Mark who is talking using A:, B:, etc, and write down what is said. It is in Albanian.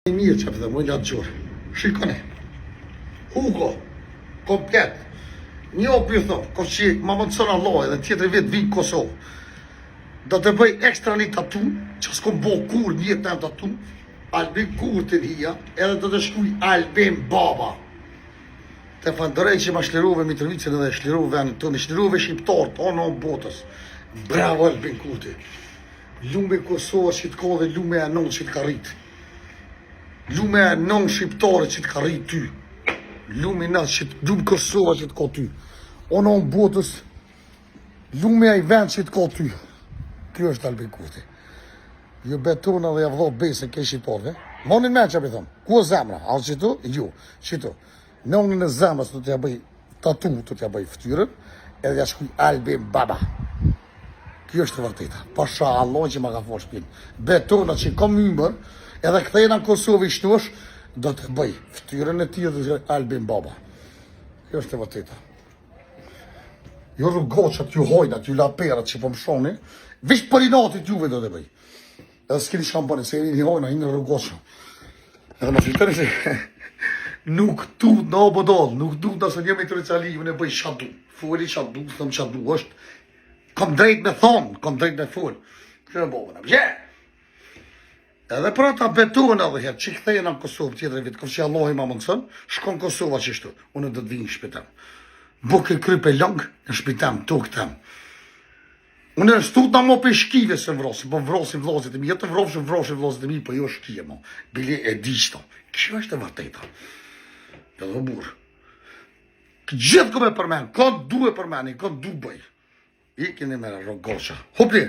A: Mirë që pëthe, më një atë gjurë. Shikone. Hugo. Komplet. Një opë ju thonë, ko që ma më të sënë Allah edhe tjetëri vetë vinë Kosovë. Do të bëj ekstra një tatu, që s'kom bo kur një jetë në tatu, Albin kur të dhia, edhe do të shkuj Albin Baba. Të fandorej që ma shliruve Mitrovicën edhe shliruve venit tonë, shliruve shqiptarë, të onë botës. Bravo Albin Kurti. Lume Kosovë që të ka dhe lume e non që të ka rritë. Lume e non shqiptare që të ka rritë ty. Lume në që të lume Kosova që të ka ty. Onë botës, lume e i vend që të ka ty. Kjo është Albin Kurti. Ju betona dhe javdho besën ke shqiptarëve. Monin me që apë thonë, ku e zemra? Alë që tu? Ju, që tu. Në unë në zemrës të t'ja bëj tatu, të t'ja bëj ftyrën, edhe ja shkuj Albin Baba. Kjo është të vërteta. Pasha Allah që ma ka forë shpinë. Betona që kom mymër, edhe këthejna në Kosovë i shtuash, do të bëj ftyrën e tij dhe Albin Baba. Kjo është të vërteta. Jo rrugoqat, ju hojnat, ju laperat që po më shoni, vish për i natit juve do të bëj. Edhe s'keni shampani, se jeni një hojna, një rrugoqat. Edhe më filtoni se nuk tu në obodol, nuk du nëse njëmi të recali, më në bëj shadu. Foli shadu, thëmë shadu, është, kom drejt me thonë, kom drejt me full. Kërë në bobën, edhe për ata betohen edhe herë, që këthejnë në Kosovë tjetër e vitë, kërë që Allah i ma mëndësën, shkon Kosova që shtu, unë do të vinë në shpitem. Bukë krype langë në shpitem, tukë tem. Unë e stut në mo për shkive se vrosim, po vrosim vlozit e mi, jetë vroshin vlozit e mi, po jo shkije mo, bile e diqto. Kjo është e vërteta. Dhe dhe burë. Gjithë këme përmen, këtë du e përmeni, këtë du bëj. I keni me rogosha. Hopli!